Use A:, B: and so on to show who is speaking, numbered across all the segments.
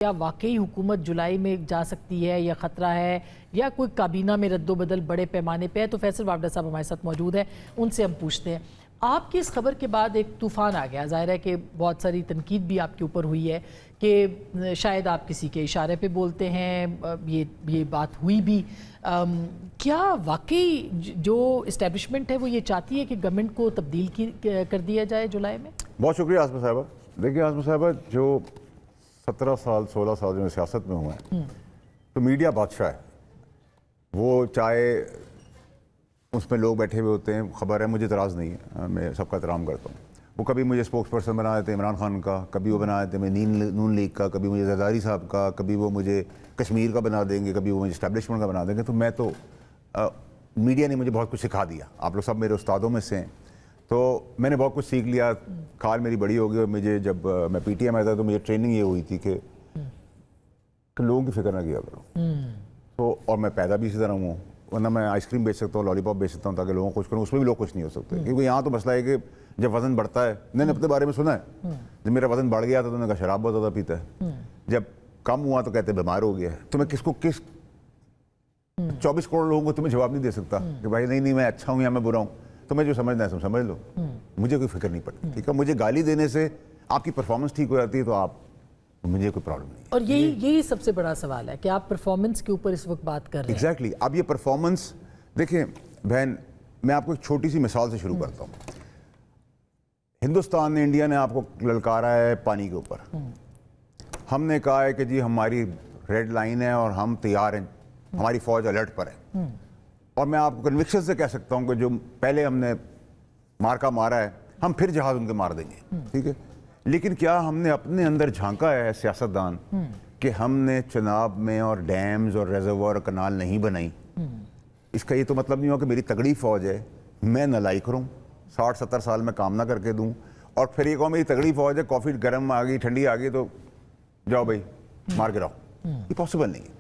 A: क्या वाकई हुकूमत जुलाई में जा सकती है या ख़तरा है या कोई काबीना में रद्दोबदल बड़े पैमाने पे है? तो फैसल वावडा साहब हमारे साथ मौजूद है, उनसे हम पूछते हैं। आपकी इस खबर के बाद एक तूफ़ान आ गया, ज़ाहिर है कि बहुत सारी तनकीद भी आपके ऊपर हुई है कि शायद आप किसी के इशारे पे बोलते हैं, ये बात हुई भी। क्या वाकई जो इस्टेब्लिशमेंट है वो ये चाहती है कि गवर्नमेंट को तब्दील कर दिया जाए जुलाई में?
B: बहुत शुक्रिया आसमा साहबा। देखिए आसमा साहबा, जो 17 साल 16 साल जो मैं सियासत में हुआ है, तो मीडिया बादशाह है। वो चाहे उसमें लोग बैठे हुए होते हैं, खबर है, मुझे इतराज़ नहीं है, मैं सबका एहतराम करता हूँ। वो कभी मुझे स्पोक्स पर्सन बना देते इमरान खान का, कभी वो बना देते मैं नून लीग का, कभी मुझे जरदारी साहब का, कभी वो मुझे कश्मीर का बना देंगे, कभी वो मुझे इस्टेब्लिशमेंट का बना देंगे। तो मैं तो मीडिया ने मुझे बहुत कुछ सिखा दिया। आप लोग सब मेरे उस्तादों में से हैं, तो मैंने बहुत कुछ सीख लिया। खाल मेरी बड़ी हो गई और मुझे जब मैं पीटीएम आया था तो मुझे ट्रेनिंग ये हुई थी कि लोगों की फिक्र ना किया करो। तो और मैं पैदा भी इसी तरह हूँ, वरना मैं आइसक्रीम बेच सकता हूँ, लॉलीपॉप बेच सकता हूँ ताकि लोगों को खुश करूँ, उसमें भी लोग खुश नहीं हो सकते। क्योंकि यहाँ तो मसला है कि जब वजन बढ़ता है, मैंने अपने बारे में सुना है, जब मेरा वजन बढ़ गया था तो मैंने कहा शराब बहुत ज़्यादा पीता है, जब कम हुआ तो कहते बीमार हो गया है। तो मैं किस 24 करोड़ लोगों को तुम्हें जवाब नहीं दे सकता कि भाई नहीं मैं अच्छा हूँ या मैं बुरा हूँ। तो मैं जो समझना है तुम समझ लो, मुझे कोई फिक्र नहीं पड़ती। ठीक है, मुझे गाली देने से आपकी परफॉर्मेंस ठीक हो जाती है तो मुझे कोई प्रॉब्लम नहीं।
A: और यही सबसे बड़ा सवाल है कि आप परफॉर्मेंस के ऊपर इस वक्त बात कर रहे हैं।
B: एग्जैक्टली। अब ये परफॉर्मेंस देखिए बहन, मैं आपको एक छोटी सी मिसाल से शुरू करता हूँ। हिंदुस्तान ने, इंडिया ने आपको ललकारा है पानी के ऊपर। हमने कहा है कि जी हमारी रेड लाइन है और हम तैयार हैं, हमारी फौज अलर्ट पर है। और मैं आपको कन्विक्शन से कह सकता हूँ कि जो पहले हमने मार्का मारा है, हम फिर जहाज उनके मार देंगे। ठीक है, लेकिन क्या हमने अपने अंदर झांका है सियासतदान कि हमने चुनाव में और डैम्स और रेजर्वायर और कनाल नहीं बनाई? इसका ये तो मतलब नहीं हो कि मेरी तगड़ी फौज है, मैं नलाई करूँ, 60-70 साल में काम ना करके दूँ, और फिर ये कहो मेरी तगड़ी फौज है, कॉफ़ी गर्म आ गई, ठंडी आ गई तो जाओ भाई मार के रहो। ये पॉसिबल नहीं है।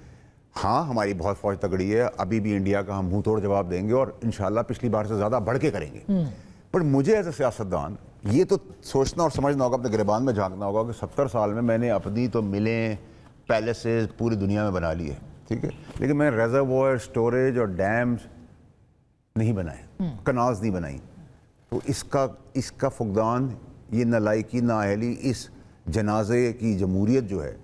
B: हाँ, हमारी बहुत फौज तगड़ी है, अभी भी इंडिया का हम मुंह तोड़ जवाब देंगे और इंशाल्लाह पिछली बार से ज़्यादा बढ़ के करेंगे। पर मुझे एज ए सियासतदान ये तो सोचना और समझना होगा, अपने गिरबान में झांकना होगा कि 70 साल में मैंने अपनी तो मिलें पैलेसेस पूरी दुनिया में बना लिए, ठीक है, लेकिन मैंने रेजर्वोयर, स्टोरेज और डैम्स नहीं बनाए, कनाल्स नहीं बनाई। तो इसका फुकदान, ये नालायकी, नाअहली, इस जनाजे की जमहूरियत जो है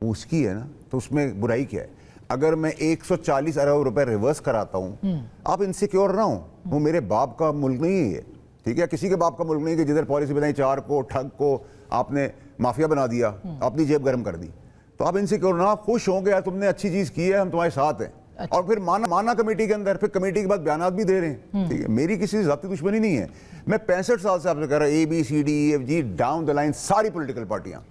B: उसकी है ना, तो उसमें बुराई क्या है? अगर मैं 140 अरब रुपए रिवर्स कराता हूँ, आप इनसिक्योर ना हो, वो मेरे बाप का मुल्क नहीं है ये, ठीक है, किसी के बाप का मुल्क नहीं कि जिधर पॉलिसी बनाई, चार को ठग को आपने माफिया बना दिया, अपनी जेब गर्म कर दी। तो आप इनसिक्योर ना, आप खुश होंगे यार तुमने अच्छी चीज की है, हम तुम्हारे साथ हैं। अच्छा। और फिर माना कमेटी के अंदर, फिर कमेटी के बाद बयानात भी दे रहे हैं। ठीक है, मेरी किसी से जाती दुश्मनी नहीं है। मैं 65 साल से आपसे कह रहा हूँ, ABCDEFG डाउन द लाइन सारी पॉलिटिकल पार्टियां,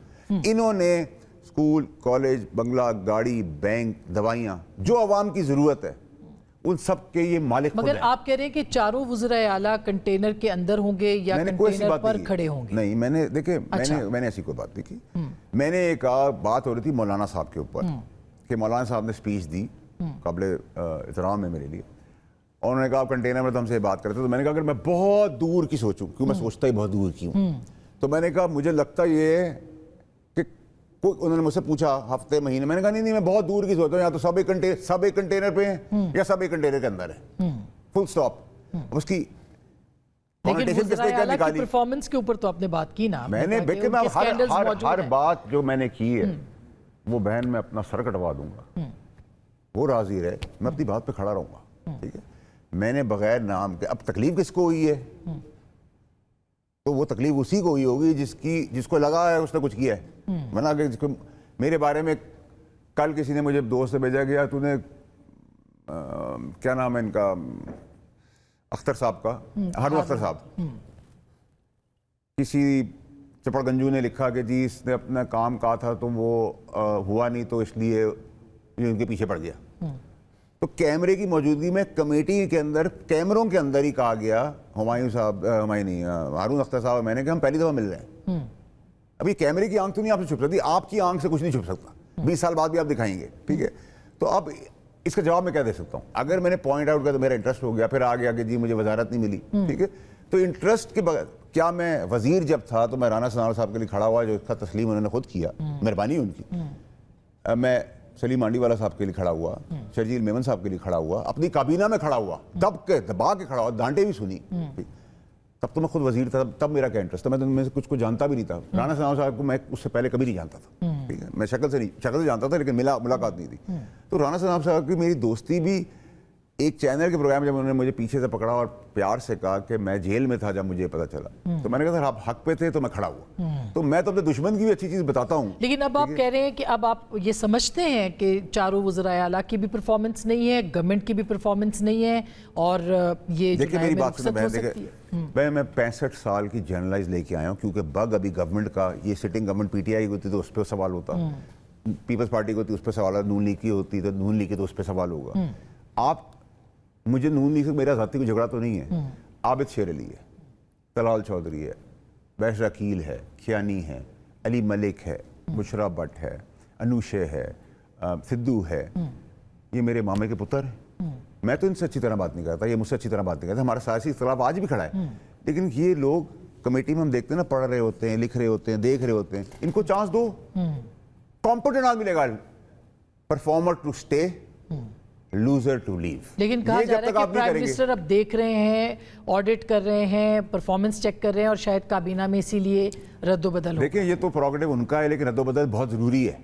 B: इन्होंने स्कूल, कॉलेज, बंगला, गाड़ी, बैंक, दवाइयां, जो अवाम की जरूरत है उन सब के ये मालिक।
A: मगर आप कह रहे हैं कि चारों वज़राए आला कंटेनर के अंदर होंगे या कंटेनर पर खड़े होंगे?
B: नहीं, मैंने देखिए, अच्छा। मैंने ऐसी कोई बात देखी। मैंने एक बात हो रही थी मौलाना साहब के ऊपर कि मौलाना साहब ने स्पीच दी, काबिल एहतराम है मेरे लिए, और उन्होंने कहा कंटेनर में तो हमसे बात करते। तो मैंने कहा अगर मैं बहुत दूर की सोचूं, क्यों मैं सोचता ही बहुत दूर की हूँ, तो मैंने कहा मुझे लगता ये कि उन्होंने मुझसे पूछा हफ्ते महीने, मैंने कहा नहीं मैं बहुत दूर की सोचता हूँ, या तो सब एक कंटेनर पे हैं या सब एक कंटेनर के अंदर है, फुल स्टॉप। उसकी
A: परफॉर्मेंस के ऊपर तो आपने बात की ना,
B: मैंने हर बात जो मैंने की है वो बहन मैं अपना सर कटवा दूंगा, वो राजी रहे, मैं अपनी बात पे खड़ा रहूंगा। ठीक है, मैंने बगैर नाम के, अब तकलीफ किसको हुई है? तो वो तकलीफ उसी को हुई होगी जिसको लगा है उसने कुछ किया है। वरना जिसको मेरे बारे में कल किसी ने मुझे दोस्त से भेजा गया, तूने क्या नाम है इनका, अख्तर साहब का, हारून अख्तर साहब, किसी चपड़गंजू ने लिखा कि जी इसने अपना काम कहा था तो वो हुआ नहीं, तो इसलिए उनके पीछे पड़ गया। तो कैमरे की मौजूदगी में कमेटी के अंदर, कैमरों के अंदर ही कहा गया, हुमायूं साहब, हारून अख्तर साहब, मैंने कहा हम पहली दफा मिल रहे हैं। अभी कैमरे की आंख तो नहीं आपसे छुप सकती, आपकी आंख से कुछ नहीं छुप सकता, 20 साल बाद भी आप दिखाएंगे। ठीक है, तो अब इसका जवाब मैं क्या दे सकता हूँ? अगर मैंने पॉइंट आउट किया तो मेरा इंटरेस्ट हो गया, फिर आ गया कि जी मुझे वजारत नहीं मिली। ठीक है, तो इंटरेस्ट के बगैर क्या मैं वजीर जब था तो मैं राना सनाउल्लाह साहब के लिए खड़ा हुआ, जो इसका तस्लीम उन्होंने खुद किया, मेहरबानी उनकी। मैं सलीम मांडीवाला साहब के लिए खड़ा हुआ, शर्जील मेमन साहब के लिए खड़ा हुआ, अपनी काबीना में खड़ा हुआ, दबा के खड़ा हुआ, डांटे भी सुनी। तब तो मैं खुद वजीर था, तब मेरा क्या इंटरेस्ट था, मैं तो उनमें से कुछ को जानता भी नहीं था। राना सनाउल्लाह साहब को मैं उससे पहले कभी नहीं जानता था, ठीक है, मैं शक्ल से जानता था, लेकिन मुलाकात नहीं थी। तो राना सनाउल्लाह साहब की मेरी दोस्ती भी एक चैनल के प्रोग्राम, जब उन्होंने मुझे पीछे से पकड़ा और प्यार से कहा कि मैं जेल में था जब मुझे पता चला, तो मैंने कहा सर आप हक पे थे तो मैं खड़ा हुआ। तो मैं तो अपने दुश्मन की भी अच्छी चीज़ बताता हूँ।
A: लेकिन अब आप कह रहे हैं कि अब आप ये समझते हैं कि चारों वज़राए आला की भी परफॉर्मेंस नहीं है, गवर्नमेंट की भी परफॉर्मेंस नहीं है, और ये
B: देखिए मेरी बात सुनो बहन, देखिए मैं 65 साल की जर्नलाइज लेके आया हूँ, क्योंकि बग अभी गवर्नमेंट का, ये सिटिंग गवर्नमेंट पीटीआई होती तो उस पर सवाल होता, पीपल्स पार्टी की होती उस पर सवाल, नून लीग की होती तो नून लीग की तो उस पर सवाल होगा। आप मुझे नून लीग से मेरा जाती कोई झगड़ा तो नहीं है, आबिद शेर अली है, तलाल चौधरी है, बैशर अकील है, खियानी है, अली मलिक है, बुशरा भट्ट है, अनूशे है, सिद्धू है, ये मेरे मामे के पुत्र हैं। मैं तो इनसे अच्छी तरह बात नहीं करता, ये मुझसे अच्छी तरह बात नहीं करता, हमारा सियासी इख्तिलाफ आज भी खड़ा है। लेकिन ये लोग कमेटी में हम देखते हैं ना, पढ़ रहे होते हैं, लिख रहे होते हैं, देख रहे होते हैं, इनको चांस दो, कॉम्पिटेंट आदमी मिलेगा। Performer to stay, loser to leave.
A: लेकिन कहा जा रहा है कि प्राइम मिनिस्टर अब देख रहे हैं, ऑडिट कर रहे हैं, परफॉर्मेंस चेक कर रहे हैं, और शायद काबीना में इसीलिए रद्दोबदल हो।
B: देखिए ये तो प्रोग्रेटिव उनका है, लेकिन रद्दोबदल बहुत ज़रूरी है,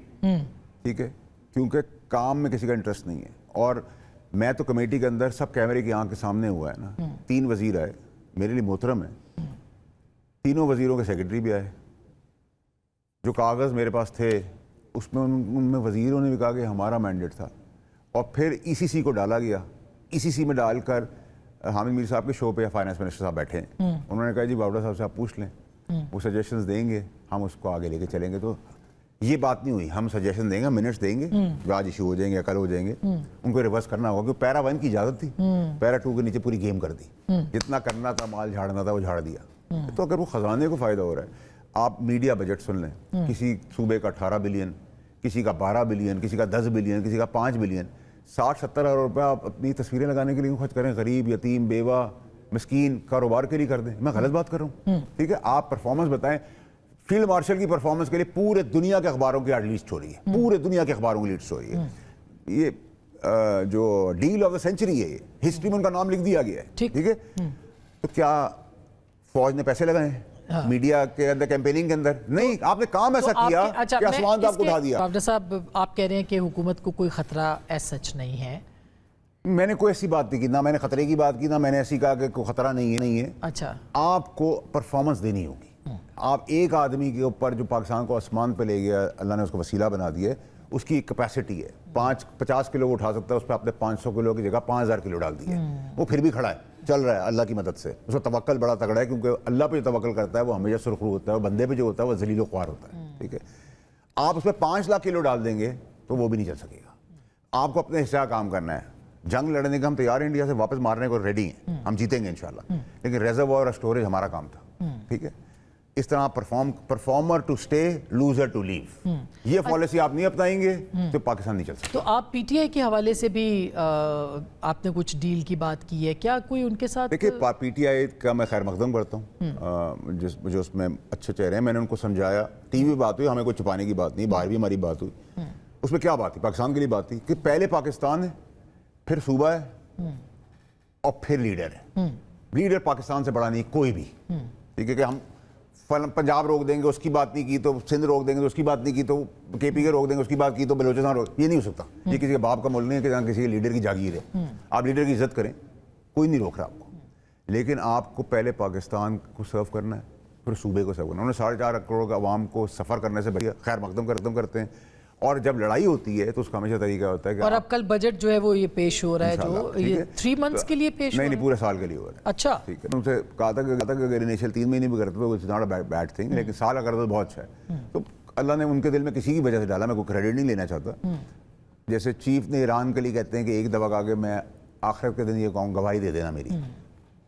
B: ठीक है, क्योंकि काम में किसी का इंटरेस्ट नहीं है। और मैं तो कमेटी के अंदर सब कैमरे की आंख के सामने हुआ है ना, 3 वजीर आए, मेरे लिए मोहतरम है, तीनों वजीरों के सेक्रेटरी भी आए, जो कागज़ मेरे पास थे उसमें उनमें वजीरों ने भी कहा कि हमारा मैंडेट था। और फिर ईसीसी को डाला गया, ईसीसी में डालकर हामिद मीर साहब के शो पे फाइनेंस मिनिस्टर साहब बैठे हैं, उन्होंने कहा जी बावड़ा साहब से आप पूछ लें, वो सजेशंस देंगे, हम उसको आगे लेके चलेंगे। तो ये बात नहीं हुई, हम सजेशन देंगे, मिनट्स देंगे, जो आज इशू हो जाएंगे या कल हो जाएंगे, उनको रिवर्स करना होगा, क्योंकि पैरा 1 की इजाज़त थी, पैरा 2 के नीचे पूरी गेम कर दी, जितना करना था, माल झाड़ना था वो झाड़ दिया। तो अगर वो खजाने को फ़ायदा हो रहा है, आप मीडिया बजट सुन लें, किसी सूबे का 18 बिलियन, किसी का 12 बिलियन, किसी का 10 बिलियन, किसी का 5 बिलियन, 60-70 हज़ार रुपये आप अपनी तस्वीरें लगाने के लिए खर्च करें, गरीब, यतीम, बेवा, मिस्कीन, कारोबार के लिए कर दें। मैं गलत बात कर रहा हूँ, ठीक है? आप परफॉर्मेंस बताएं, फील्ड मार्शल की परफॉर्मेंस के लिए पूरे दुनिया के अखबारों की आज लिस्ट हो रही है, पूरे दुनिया के अखबारों की लिस्ट हो रही है। ये जो डील ऑफ द सेंचुरी है, हिस्ट्री में उनका नाम लिख दिया गया है, ठीक है? तो क्या फौज ने पैसे लगाए हैं मीडिया के अंदर, कैंपेनिंग के अंदर? नहीं, आपने काम ऐसा किया कि आसमान पे आपको उठा दिया।
A: बावड़ा साहब, आप कह रहे हैं कि हुकूमत को कोई खतरा ऐसा सच नहीं है।
B: मैंने कोई ऐसी बात नहीं की, ना मैंने खतरे की बात की, ना मैंने ऐसी कहा कि कोई खतरा नहीं है।
A: अच्छा, आपको
B: परफॉर्मेंस देनी होगी। आप एक आदमी के ऊपर जो पाकिस्तान को आसमान पे ले गया, अल्लाह ने उसको वसीला बना दिया, उसकी एक कैपेसिटी है, 50 किलो वो उठा सकता है, उस पर आपने 500 किलो की जगह 5000 किलो डाल दी है, वो फिर भी खड़ा है, चल रहा है अल्लाह की मदद से। उसका तवक्कल बड़ा तगड़ा है, क्योंकि अल्लाह पे जो तवक्कल करता है वो हमेशा सुरखरू होता है, बंदे पे जो होता है वो जलीलो ख्वार होता है, ठीक है? आप उस पर 5 लाख किलो डाल देंगे तो वो भी नहीं चल सकेगा। आपको अपने हिस्सा काम करना है, जंग लड़ने का हम तैयार हैं, इंडिया से वापस मारने को रेडी हैं, हम जीतेंगे इंशाल्लाह, लेकिन रिजर्वॉयर और स्टोरेज हमारा काम था, ठीक है? इस तरह performer to stay, loser to leave, ये पॉलिसी आप नहीं अपनाएंगे तो पाकिस्तान नहीं चल सकता।
A: तो आप पीटीआई के हवाले से भी आपने कुछ डील की बात की है क्या, कोई उनके साथ?
B: देखिए पीटीआई का मैं खैर मकदम करता हूँ, जो उसमें अच्छे चेहरे हैं, मैंने उनको समझाया, टीवी बात हुई, हमें कोई छुपाने की बात नहीं, बाहर भी हमारी बात हुई, उसमें क्या बात थी, पाकिस्तान के लिए बात थी कि पहले पाकिस्तान है, फिर सूबा है, और फिर लीडर है। लीडर पाकिस्तान से बड़ा नहीं कोई भी, ठीक है? कि हम पंजाब रोक देंगे उसकी बात नहीं की तो सिंध रोक देंगे तो उसकी बात नहीं की तो केपी के रोक देंगे उसकी बात की तो बलोचिस्तान रोक, ये नहीं हो सकता। ये किसी के बाप का मुल्क नहीं है कि जहाँ किसी लीडर की जागीर है। आप लीडर की इज्जत करें, कोई नहीं रोक रहा आपको, लेकिन आपको पहले पाकिस्तान को सर्व करना है, फिर सूबे को सर्व करना है। उन्होंने 4.5 करोड़ का आवाम को सफ़र करने से बढ़िया खैर मकदम करते हैं, और जब लड़ाई होती है तो उसका हमेशा तरीका होता है कि
A: और अब कल बजट जो है वो ये पेश हो रहा है, जो ये 3 मंथ्स के लिए पेश
B: नहीं पूरे साल के लिए हो रहा है।
A: अच्छा,
B: ठीक है, उनसे कहा था कि अगर इनिशियल 3 महीने भी करते तो it's not a bad thing, लेकिन साल अगर तो बहुत अच्छा है। तो अल्लाह ने उनके दिल में किसी की वजह से डाला, मैं कोई क्रेडिट नहीं लेना चाहता। जैसे चीफ ने ईरान के लिए कहते हैं कि एक दफा कहा कि मैं आखिरत के दिन ये कहूँ गवाही दे देना मेरी,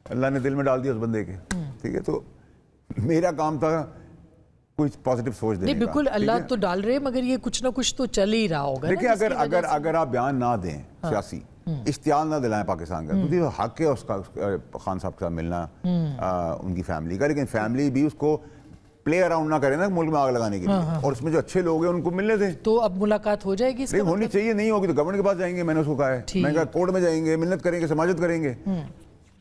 B: अल्लाह ने दिल में डाल दिया उस बंदे के, ठीक है? तो मेरा काम था कुछ पॉजिटिव सोच देने
A: नहीं, बिल्कुल अल्लाह तो डाल रहे, मगर ये कुछ ना कुछ तो चल ही रहा होगा।
B: देखिए अगर आप बयान ना दें सियासी, इश्तियाल ना दिलाएं पाकिस्तान का, क्योंकि हक है उसका खान साहब के साथ मिलना, उनकी फैमिली का, लेकिन फैमिली भी उसको प्ले अराउंड ना करें ना मुल्क में आग लगाने के लिए। और उसमें जो अच्छे लोग हैं उनको मिलने दें।
A: तो अब मुलाकात हो जाएगी इसका
B: नहीं होनी चाहिए, नहीं होगी तो गवर्नमेंट के पास जाएंगे, मैंने उसको कहा है, मैंने कहा कोर्ट में जाएंगे, मिन्नत करेंगे, समाजत करेंगे।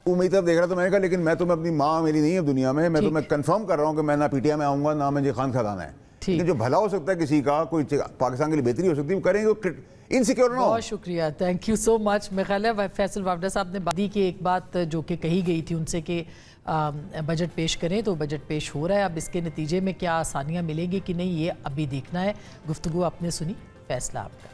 B: वो मेरी तरफ देख रहा तो मैंने कहा लेकिन मैं तो, मैं अपनी माँ मेरी नहीं है दुनिया में, मैं तो मैं कंफर्म कर रहा हूँ कि मैं ना पीटीआई में आऊँगा ना मुझे खान खान आना है। लेकिन जो भला हो सकता है किसी का, कोई पाकिस्तान के लिए बेहतरी हो सकती है, वो करेंगे, इनसिक्योर ना हो।
A: बहुत शुक्रिया, थैंक यू सो मच। मेरे ख्याल है फैसल वावडा साहब ने बात की कि एक बात जो कि कही गई थी उनसे कि बजट पेश करें, तो बजट पेश हो रहा है। अब इसके नतीजे में क्या आसानियाँ मिलेंगी कि नहीं, ये अभी देखना है। गुफ्तगू आपने सुनी, फैसला आपका।